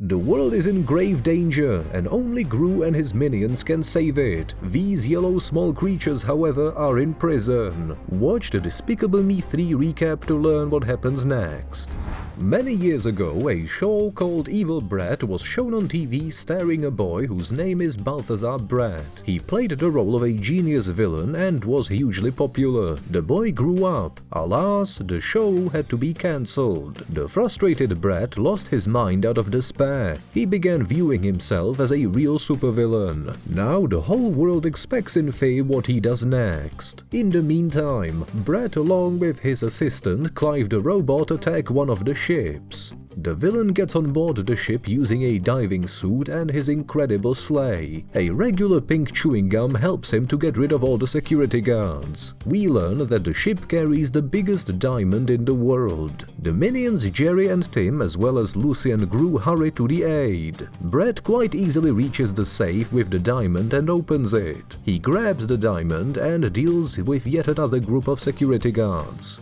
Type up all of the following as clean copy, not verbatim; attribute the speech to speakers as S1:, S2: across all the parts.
S1: The world is in grave danger, and only Gru and his minions can save it. These yellow small creatures, however, are in prison. Watch the Despicable Me 3 recap to learn what happens next. Many years ago, a show called Evil Brett was shown on TV starring a boy whose name is Balthazar Brett. He played the role of a genius villain and was hugely popular. The boy grew up. Alas, the show had to be cancelled. The frustrated Brett lost his mind out of despair. He began viewing himself as a real supervillain. Now the whole world expects in Faye what he does next. In the meantime, Brett along with his assistant Clive the robot attack one of the ships. The villain gets on board the ship using a diving suit and his incredible sleigh. A regular pink chewing gum helps him to get rid of all the security guards. We learn that the ship carries the biggest diamond in the world. The minions Jerry and Tim as well as Lucy and Gru hurry to the aid. Brett quite easily reaches the safe with the diamond and opens it. He grabs the diamond and deals with yet another group of security guards.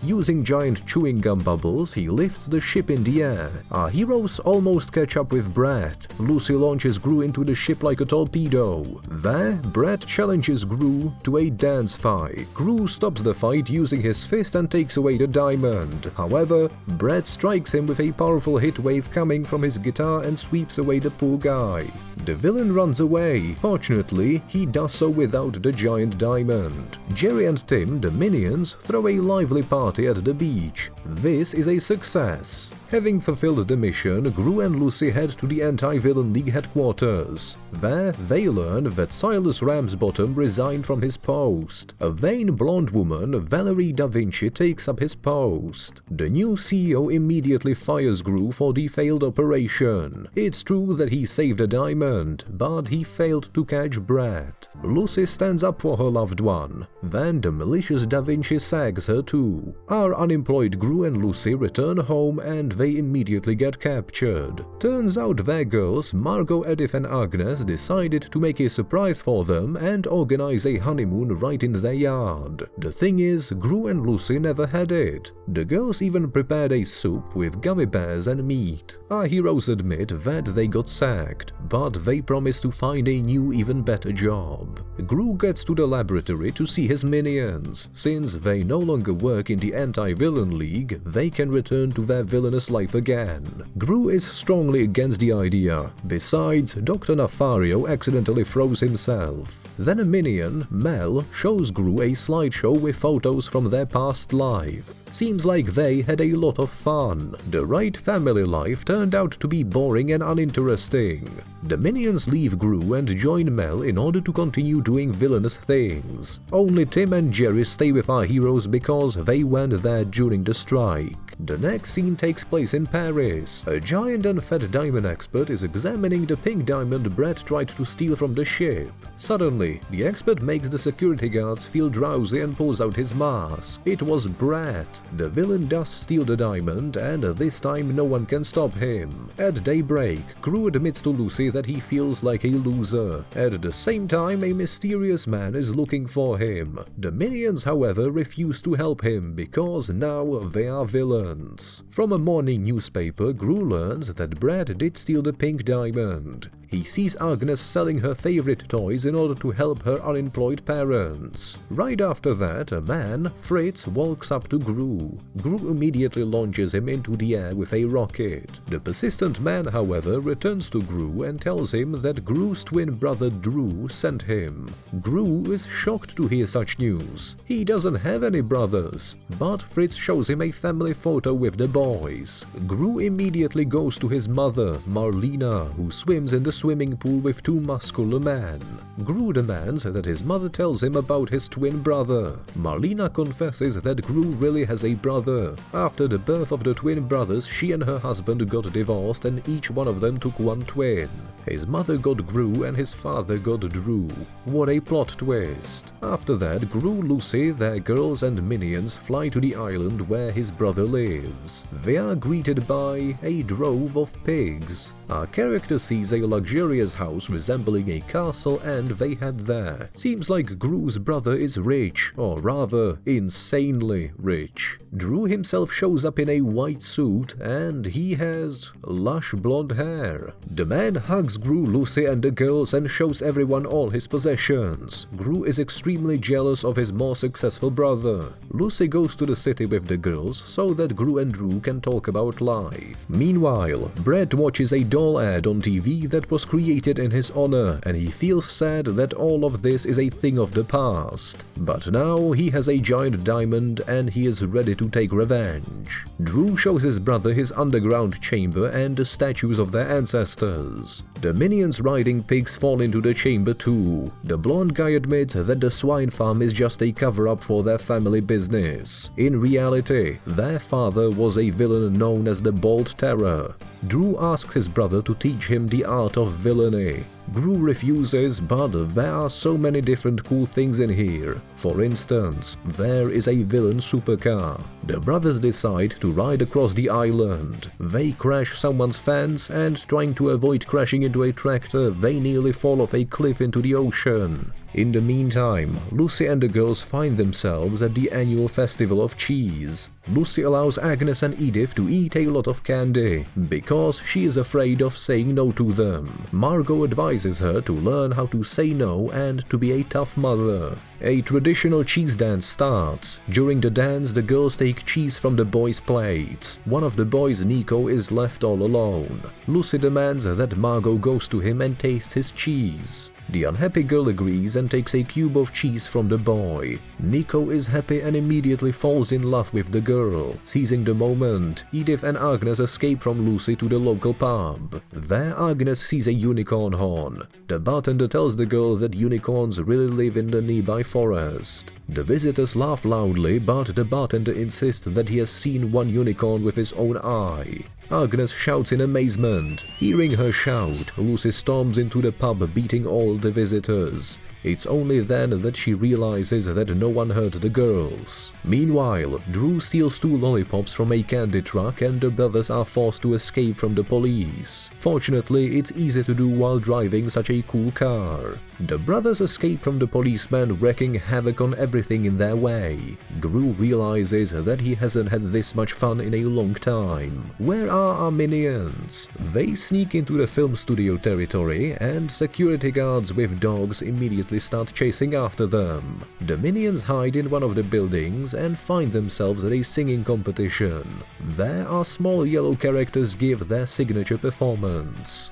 S1: Using giant chewing gum bubbles, he lifts the ship in the air. Our heroes almost catch up with Brett. Lucy launches Gru into the ship like a torpedo. There, Brett challenges Gru to a dance fight. Gru stops the fight using his fist and takes away the diamond. However, Brett strikes him with a powerful hit wave coming from his guitar and sweeps away the poor guy. The villain runs away. Fortunately, he does so without the giant diamond. Jerry and Tim, the minions, throw a lively party at the beach. This is a success. Having fulfilled the mission, Gru and Lucy head to the Anti-Villain League headquarters. There, they learn that Silas Ramsbottom resigned from his post. A vain blonde woman, Valerie Da Vinci, takes up his post. The new CEO immediately fires Gru for the failed operation. It's true that he saved a diamond, but he failed to catch Brett. Lucy stands up for her loved one. Then the malicious Da Vinci sags her too. Our unemployed Gru and Lucy return home and they immediately get captured. Turns out their girls, Margot, Edith and Agnes, decided to make a surprise for them and organize a honeymoon right in their yard. The thing is, Gru and Lucy never had it. The girls even prepared a soup with gummy bears and meat. Our heroes admit that they got sacked, but they promise to find a new, even better job. Gru gets to the laboratory to see his minions. Since they no longer work in the Anti-Villain League, they can return to their villainous life again. Gru is strongly against the idea. Besides, Dr. Nafario accidentally froze himself. Then a minion, Mel, shows Gru a slideshow with photos from their past life. Seems like they had a lot of fun. The right family life turned out to be boring and uninteresting. The minions leave Gru and join Mel in order to continue doing villainous things. Only Tim and Jerry stay with our heroes because they went there during the strike. The next scene takes place in Paris. A giant and fat diamond expert is examining the pink diamond Brett tried to steal from the ship. Suddenly, the expert makes the security guards feel drowsy and pulls out his mask. It was Brett. The villain does steal the diamond, and this time no one can stop him. At daybreak, Gru admits to Lucy that he feels like a loser. At the same time, a mysterious man is looking for him. The minions, however, refuse to help him because now they are villains. From a morning newspaper, Gru learns that Brett did steal the pink diamond. He sees Agnes selling her favorite toys in order to help her unemployed parents. Right after that, a man, Fritz, walks up to Gru. Gru immediately launches him into the air with a rocket. The persistent man, however, returns to Gru and tells him that Gru's twin brother Drew sent him. Gru is shocked to hear such news. He doesn't have any brothers, but Fritz shows him a family photo with the boys. Gru immediately goes to his mother, Marlena, who swims in the swimming pool with two muscular men. Gru demands that his mother tells him about his twin brother. Marlena confesses that Gru really has a brother. After the birth of the twin brothers, she and her husband got divorced and each one of them took one twin. His mother got Gru and his father got Drew. What a plot twist. After that, Gru, Lucy, their girls and minions fly to the island where his brother lives. They are greeted by a drove of pigs. Our character sees a luxurious house resembling a castle and they head there. Seems like Gru's brother is rich, or rather, insanely rich. Drew himself shows up in a white suit and he has lush blonde hair. The man hugs Gru, Lucy and the girls and shows everyone all his possessions. Gru is extremely jealous of his more successful brother. Lucy goes to the city with the girls so that Gru and Drew can talk about life. Meanwhile, Brett watches a doll ad on TV that was created in his honor and he feels sad that all of this is a thing of the past. But now he has a giant diamond and he is ready to take revenge. Drew shows his brother his underground chamber and the statues of their ancestors. The minions riding pigs fall into the chamber too. The blonde guy admits that the swine farm is just a cover-up for their family business. In reality, their father was a villain known as the Bald Terror. Drew asks his brother to teach him the art of villainy. Gru refuses, but there are so many different cool things in here. For instance, there is a villain supercar. The brothers decide to ride across the island. They crash someone's fence and, trying to avoid crashing into a tractor, they nearly fall off a cliff into the ocean. In the meantime, Lucy and the girls find themselves at the annual festival of cheese. Lucy allows Agnes and Edith to eat a lot of candy, because she is afraid of saying no to them. Margot advises her to learn how to say no and to be a tough mother. A traditional cheese dance starts. During the dance, the girls take cheese from the boys' plates. One of the boys, Nico, is left all alone. Lucy demands that Margot goes to him and tastes his cheese. The unhappy girl agrees and takes a cube of cheese from the boy. Nico is happy and immediately falls in love with the girl. Seizing the moment, Edith and Agnes escape from Lucy to the local pub. There Agnes sees a unicorn horn. The bartender tells the girl that unicorns really live in the nearby forest. The visitors laugh loudly, but the bartender insists that he has seen one unicorn with his own eye. Agnes shouts in amazement. Hearing her shout, Lucy storms into the pub beating all the visitors. It's only then that she realizes that no one hurt the girls. Meanwhile, Drew steals 2 lollipops from a candy truck and the brothers are forced to escape from the police. Fortunately, it's easy to do while driving such a cool car. The brothers escape from the policeman, wreaking havoc on everything in their way. Gru realizes that he hasn't had this much fun in a long time. Where are our minions? They sneak into the film studio territory and security guards with dogs immediately start chasing after them. The minions hide in one of the buildings and find themselves at a singing competition. There our small yellow characters give their signature performance.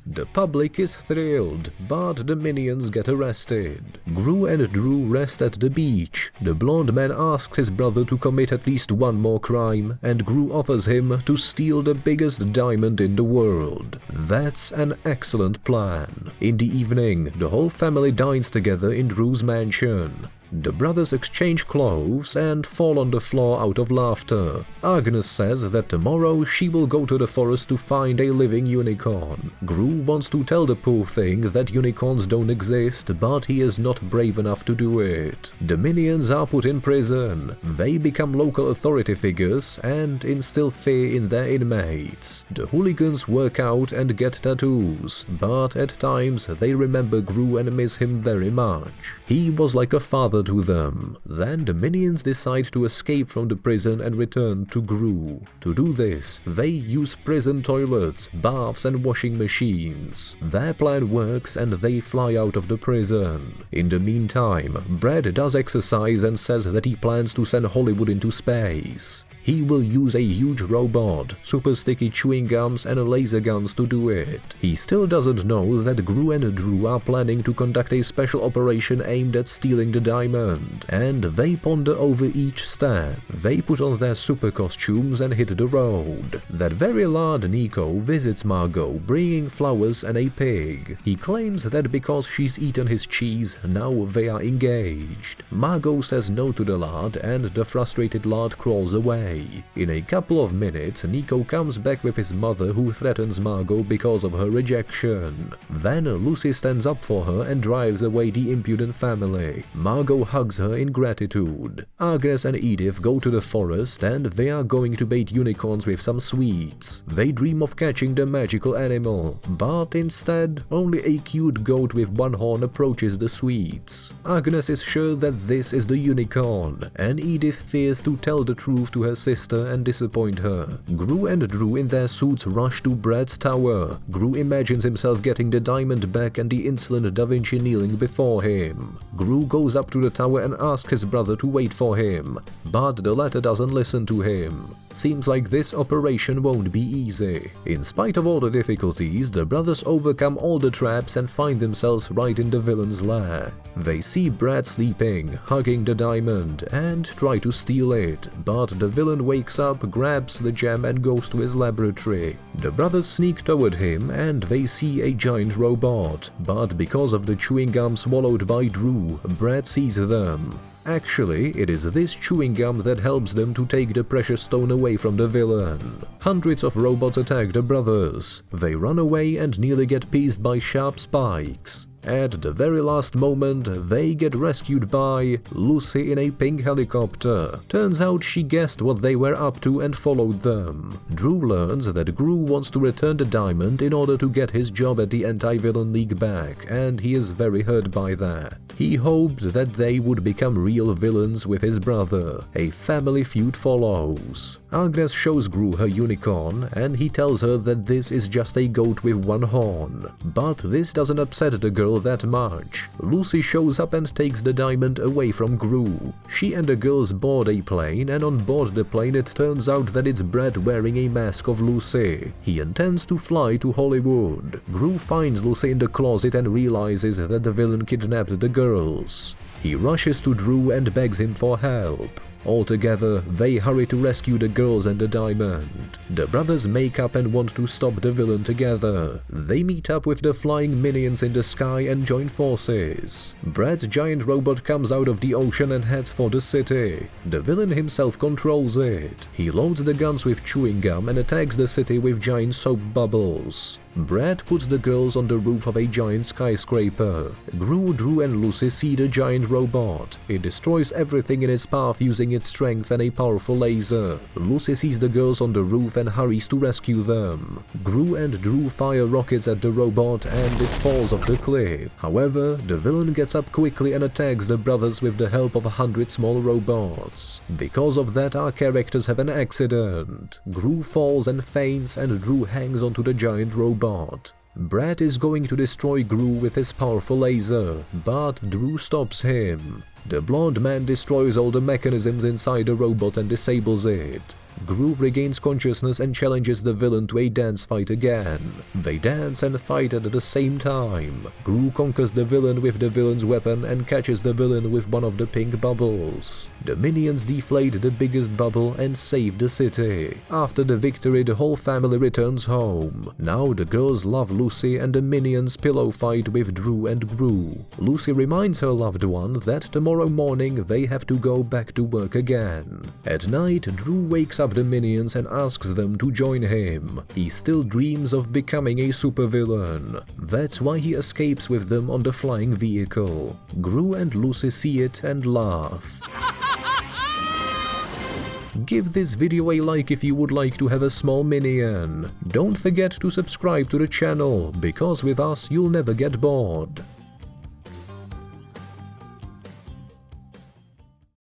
S1: The public is thrilled, but the minions get arrested. Gru and Drew rest at the beach. The blonde man asks his brother to commit at least one more crime, and Gru offers him to steal the biggest diamond in the world. That's an excellent plan. In the evening, the whole family dines together in Drew's mansion. The brothers exchange clothes and fall on the floor out of laughter. Agnes says that tomorrow she will go to the forest to find a living unicorn. Gru wants to tell the poor thing that unicorns don't exist, but he is not brave enough to do it. The minions are put in prison. They become local authority figures and instill fear in their inmates. The hooligans work out and get tattoos, but at times they remember Gru and miss him very much. He was like a father to them. Then the minions decide to escape from the prison and return to Gru. To do this, they use prison toilets, baths and washing machines. Their plan works and they fly out of the prison. In the meantime, Brad does exercise and says that he plans to send Hollywood into space. He will use a huge robot, super sticky chewing gums and laser guns to do it. He still doesn't know that Gru and Drew are planning to conduct a special operation aimed at stealing the diamond, and they ponder over each step. They put on their super costumes and hit the road. That very lad Nico visits Margot, bringing flowers and a pig. He claims that because she's eaten his cheese, now they are engaged. Margot says no to the lad, and the frustrated lad crawls away. In a couple of minutes, Nico comes back with his mother, who threatens Margot because of her rejection. Then Lucy stands up for her and drives away the impudent family. Margot hugs her in gratitude. Agnes and Edith go to the forest, and they are going to bait unicorns with some sweets. They dream of catching the magical animal, but instead, only a cute goat with one horn approaches the sweets. Agnes is sure that this is the unicorn, and Edith fears to tell the truth to her sister and disappoint her. Gru and Drew in their suits rush to Brad's tower. Gru imagines himself getting the diamond back and the insolent Da Vinci kneeling before him. Gru goes up to the tower and asks his brother to wait for him, but the latter doesn't listen to him. Seems like this operation won't be easy. In spite of all the difficulties, the brothers overcome all the traps and find themselves right in the villain's lair. They see Brad sleeping, hugging the diamond, and try to steal it, but the villain wakes up, grabs the gem and goes to his laboratory. The brothers sneak toward him and they see a giant robot, but because of the chewing gum swallowed by Drew, Brad sees them. Actually, it is this chewing gum that helps them to take the precious stone away from the villain. Hundreds of robots attack the brothers. They run away and nearly get pieced by sharp spikes. At the very last moment, they get rescued by Lucy in a pink helicopter. Turns out she guessed what they were up to and followed them. Drew learns that Gru wants to return the diamond in order to get his job at the Anti-Villain League back, and he is very hurt by that. He hoped that they would become real villains with his brother. A family feud follows. Agnes shows Gru her unicorn, and he tells her that this is just a goat with one horn. But this doesn't upset the girl that much. Lucy shows up and takes the diamond away from Gru. She and the girls board a plane, and on board the plane it turns out that it's Brad wearing a mask of Lucy. He intends to fly to Hollywood. Gru finds Lucy in the closet and realizes that the villain kidnapped the girls. He rushes to Drew and begs him for help. Altogether, they hurry to rescue the girls and the diamond. The brothers make up and want to stop the villain together. They meet up with the flying minions in the sky and join forces. Brad's giant robot comes out of the ocean and heads for the city. The villain himself controls it. He loads the guns with chewing gum and attacks the city with giant soap bubbles. Brad puts the girls on the roof of a giant skyscraper. Gru, Drew and Lucy see the giant robot. It destroys everything in its path using its strength and a powerful laser. Lucy sees the girls on the roof and hurries to rescue them. Gru and Drew fire rockets at the robot and it falls off the cliff. However, the villain gets up quickly and attacks the brothers with the help of 100 small robots. Because of that, our characters have an accident. Gru falls and faints and Drew hangs onto the giant robot. Brad is going to destroy Gru with his powerful laser, but Drew stops him. The blonde man destroys all the mechanisms inside the robot and disables it. Gru regains consciousness and challenges the villain to a dance fight again. They dance and fight at the same time. Gru conquers the villain with the villain's weapon and catches the villain with one of the pink bubbles. The minions deflate the biggest bubble and save the city. After the victory, the whole family returns home. Now the girls love Lucy and the minions pillow fight with Drew and Gru. Lucy reminds her loved one that tomorrow morning they have to go back to work again. At night, Drew wakes up the minions and asks them to join him. He still dreams of becoming a supervillain. That's why he escapes with them on the flying vehicle. Gru and Lucy see it and laugh. Give this video a like if you would like to have a small minion. Don't forget to subscribe to the channel, because with us you'll never get bored.